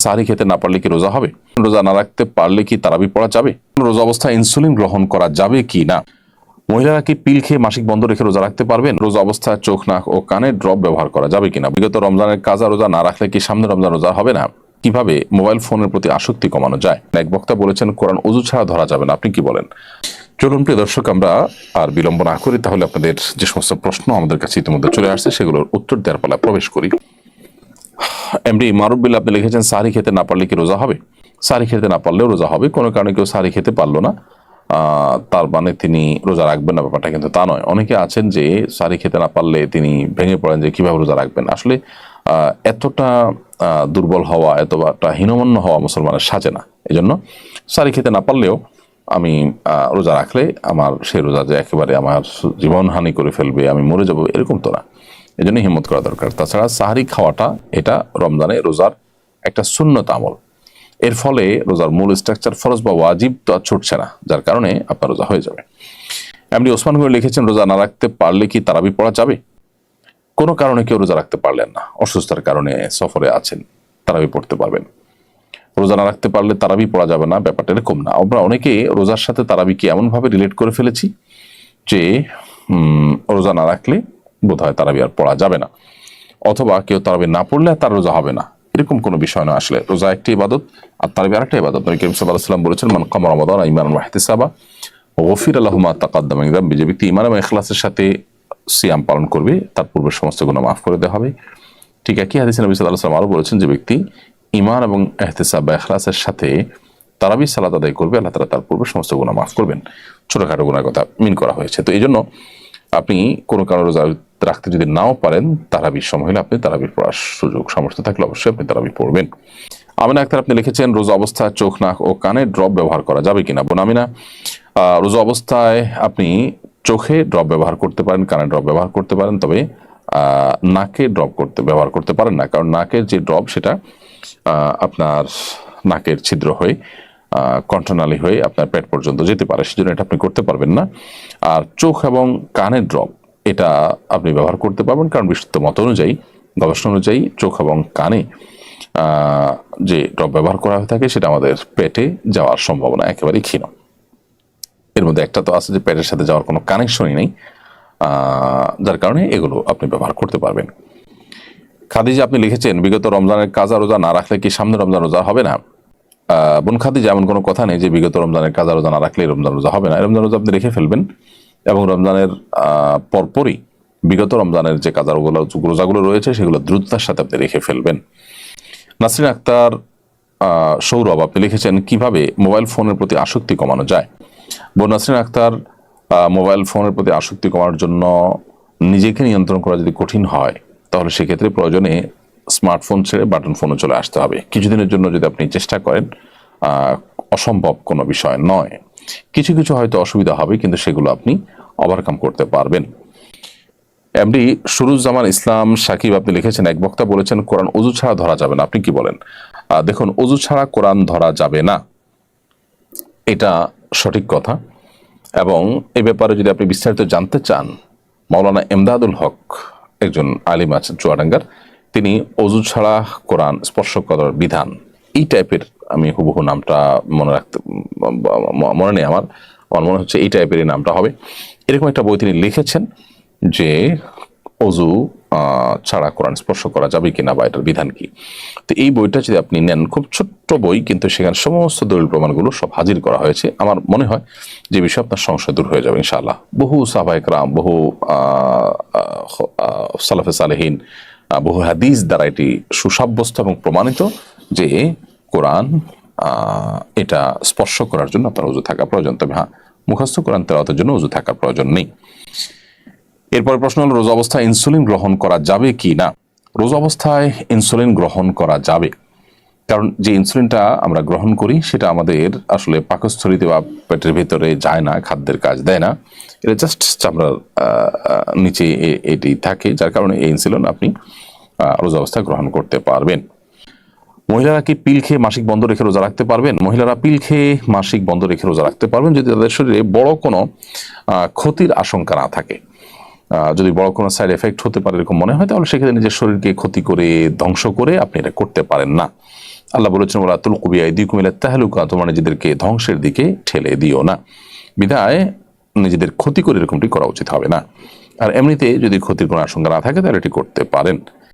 সাহরি খেতে না পারলে কি রোজা হবে? রোজা না রাখতে পারলে কি তারাবি পড়া যাবে? রোজা অবস্থায় ইনসুলিন গ্রহণ করা যাবে কি না? মহিলারা কি পিল খেয়ে মাসিক বন্ধ রেখে রোজা রাখতে পারবেন? রোজা অবস্থায় চোখ, নাক ও কানে ড্রপ ব্যবহার করা যাবে কিনা? বিগত রমজানের কাজা রোজা না রাখলে কি সামনে রমজান রোজা হবে না? কিভাবে মোবাইল ফোনের প্রতি আসক্তি কমানো যায়? এক বক্তা বলেছেন কোরআন ওযু ছাড়া ধরা যাবে না, আপনি কি বলেন? চলুন প্রিয় দর্শক, আমরা আর বিলম্ব না করি, তাহলে আপনাদের যে সমস্ত প্রশ্ন আমাদের কাছে ইতিমধ্যে চলে আসছে সেগুলোর উত্তর দেওয়ার পালা প্রবেশ করি। এমডি মারুফ বিল আপনি লিখেছেন সাহরি খেতে না পারলে কি রোজা হবে? সাহরি খেতে না পারলেও রোজা হবে। কোনো কারণে কেউ সাহরি খেতে পারলো না, তার মানে তিনি রোজা রাখবেন না, ব্যাপারটা কিন্তু তা নয়। অনেকে আছেন যে সাহরি খেতে না পারলে তিনি ভেঙে পড়েন যে কিভাবে রোজা রাখবেন। আসলে এতটা দুর্বল হওয়া, এতটা হীনমন্য হওয়া মুসলমানের সাজে না। এই জন্য সাহরি খেতে না পারলেও আমি রোজা রাখলে আমার সেই রোজা যে একেবারে আমার জীবন হানি করে ফেলবে, আমি মরে যাব, এরকম তো না। এই জন্য হিম্মত করা দরকার। তাছাড়া সাহরি খাওয়াটা এটা রমজানে রোজার একটা সুন্নত আমল। এর ফলে রোজার মূল স্ট্রাকচার ফরজ বা ওয়াজিব তো আর ছুটছে না, যার কারণে আপনার রোজা হয়ে যাবে। এমনি ওসমান করে লিখেছেন রোজা না রাখতে পারলে কি তারাবি পড়া যাবে? কোনো কারণে কেউ রোজা রাখতে পারলেন না, অসুস্থতার কারণে সফরে আছেন, তারাবি পড়তে পারবেন। রোজা না রাখতে পারলে তারাবি পড়া যাবে না, ব্যাপারটা এরকম না। আমরা অনেকে রোজার সাথে তারাবিকে এমনভাবে রিলেট করে ফেলেছি যে রোজা না রাখলে বোধহয় তারাবি আর পড়া যাবে না, অথবা কেউ তারাবি না পড়লে তার রোজা হবে না, এরকম কোনো বিষয় নয়। আসলে রোজা একটি ইবাদত আর তারাবি আরেকটা ইবাদত। নবী করিম সাল্লাল্লাহু আলাইহি ওয়াসাল্লাম বলেছেন মান কামা রমাদান ঈমানান ওয়া ইহতিসাবা গফিরা লাহু মা তাকাদ্দামা মিন যামবি। যে ব্যক্তি ঈমান এবং ইখলাসের সাথে সিয়াম পালন করবে তার পূর্বের সমস্ত গুনাহ মাফ করে দেওয়া হবে। ঠিক একই হাদিসে নবী সাল্লাল্লাহু আলাইহি ওয়াসাল্লাম আরো বলেছেন যে ব্যক্তি ঈমান এবং ইহতিসাব বা ইখলাসের সাথে তারাবি সালাত আদায় করবে, আল্লাহ তাআলা তার পূর্বের সমস্ত গুনাহ মাফ করবেন। ছোটখাটো গুনাহের কথা মিন করা হয়েছে। তো এই জন্য আপনি কোনো কারণে রোজা রাখতে যদি নাও পারেন, তারাবির সময় হলে আপনি তারাবির পড়ার সুযোগ সামর্থ্য থাকলে অবশ্যই আপনি তারাবি পড়বেন। আমিনা আক্তার আপনি লিখেছেন রোজা অবস্থায় চোখ, নাক ও কানে ড্রপ ব্যবহার করা যাবে কিনা? বোন আমিনা, রোজা অবস্থায় আপনি চোখে ড্রপ ব্যবহার করতে পারেন, কানে ড্রপ ব্যবহার করতে পারেন, তবে নাকে ড্রপ ব্যবহার করতে পারেন না, কারণ নাকের যে ড্রপ সেটা আপনার নাকের ছিদ্র হয়ে কণ্ঠনালী হয়ে আপনার পেট পর্যন্ত যেতে পারে, সেজন্য এটা আপনি করতে পারবেন না। আর চোখ এবং কানের ড্রপ এটা আপনি ব্যবহার করতে পারবেন, কারণ বিশুদ্ধ মত অনুযায়ী, গবেষণা অনুযায়ী চোখ এবং কানে যে ড্রপ ব্যবহার করা হয়ে থাকে সেটা আমাদের পেটে যাওয়ার সম্ভাবনা একেবারেই ক্ষীণ। এর মধ্যে একটা তো আছে যে পেটের সাথে যাওয়ার কোনো কানেকশনই নেই, যার কারণে এগুলো আপনি ব্যবহার করতে পারবেন। খাদিজা আপনি লিখেছেন বিগত রমজানের কাজা রোজা না রাখলে কি সামনে রমজান রোজা হবে না? বোন খাদিজা, এমন কোনো কথা নেই যে বিগত রমজানের কাজা রোজা না রাখলে রমজান রোজা হবে না। রমজান রোজা আপনি রেখে ফেলবেন এবং রমজানের পরপরই বিগত রমজানের যে কাজা রোজাগুলো রয়েছে সেগুলো দ্রুততার সাথে আপনি রেখে ফেলবেন। নাসরিন আক্তার সৌরভ আপনি লিখেছেন কিভাবে মোবাইল ফোনের প্রতি আসক্তি কমানো যায়? বোন নাসরিন আক্তার, মোবাইল ফোনের প্রতি আসক্তি কমানোর জন্য নিজেকে নিয়ন্ত্রণ করা যদি কঠিন হয়, তাহলে সেক্ষেত্রে প্রয়োজনে স্মার্টফোন ছেড়ে বাটন ফোনে চলে আসতে হবে। কিছুদিনের জন্য যদি আপনি চেষ্টা করেন, অসম্ভব কোনো বিষয় নয়। কিছু কিছু হয়তো অসুবিধা হবে, কিন্তু সেগুলো আপনি ওভারকাম করতে পারবেন। এমডি সুরুজ্জামান ইসলাম সাকিব আপনি লিখেছেন এক বক্তা বলেছেন কোরআন ওযু ছাড়া ধরা যাবে না, আপনি কি বলেন? দেখুন, ওযু ছাড়া কোরআন ধরা যাবে না, এটা সঠিক কথা। এবং এ ব্যাপারে যদি আপনি বিস্তারিত জানতে চান, মাওলানা এমদাদুল হক একজন আলিম আছেন চুয়াডাঙ্গার, তিনি ওযু ছাড়া কোরআন স্পর্শ করার বিধান, এই টাইপের, আমি হুবহু নামটা মনে নেই, আমার মনে হচ্ছে এই টাইপের নামটা হবে, এরকম একটা বই তিনি লিখেছেন যে ওযু ছাড়া কোরআন স্পর্শ করা যাবে কিনা বা এটার বিধান কি। তো এই বইটা যদি আপনি নেন, খুব ছোট্ট বই, কিন্তু সেখানে সমস্ত দলিল প্রমাণগুলো সব হাজির করা হয়েছে। আমার মনে হয় যে বিষয়ে আপনার সংশয় দূর হয়ে যাবে ইনশাআল্লাহ। বহু সাহাবায়ে কেরাম, বহু সালাফে সালেহিন, বহু হাদিস দ্বারা এটি সুসাব্যস্ত এবং প্রমাণিত যে কোরআন এটা স্পর্শ করার জন্য আপনার ওযু থাকা প্রয়োজন। তবে হ্যাঁ, মুখস্থ কোরআন তেলাওয়াতের জন্য ওযু থাকার প্রয়োজন নেই। এরপর প্রশ্ন হল রোজা অবস্থায় ইনসুলিন গ্রহণ করা যাবে কি না? রোজা অবস্থায় ইনসুলিন গ্রহণ করা যাবে, কারণ যে ইনসুলিনটা আমরা গ্রহণ করি সেটা আমাদের আসলে পাকস্থলীতে বা পেটের ভিতরে যায় না, খাদ্যের কাজ দেয় না, এটা জাস্ট চামড়ার নিচে এটি থাকে, যার কারণে এই ইনসুলিন আপনি রোজা অবস্থায় গ্রহণ করতে পারবেন। মহিলারা কি পিল খেয়ে মাসিক বন্ধ রেখে রোজা রাখতে পারবেন? মহিলারা পিল খেয়ে মাসিক বন্ধ রেখে রোজা রাখতে পারবেন যদি তাদের শরীরে বড় কোনো ক্ষতির আশঙ্কা না থাকে। যদি বড় কোনো সাইড এফেক্ট হতে পারে এরকম মনে হয়, তাহলে সেক্ষেত্রে নিজের শরীরকে ক্ষতি করে ধ্বংস করে আপনি এটা করতে পারেন না। আল্লাহ বলেছেন ওয়ালা তুলকু বিআইদিকুম ইলা তাহলুকা, তোমরা নিজেদেরকে ধ্বংসের দিকে ঠেলে দিও না। বিধায় নিজেদের ক্ষতি করে এরকমটি করা উচিত হবে না। আর এমনিতে যদি ক্ষতির কোনো আশঙ্কা না থাকে তাহলে এটি করতে পারেন।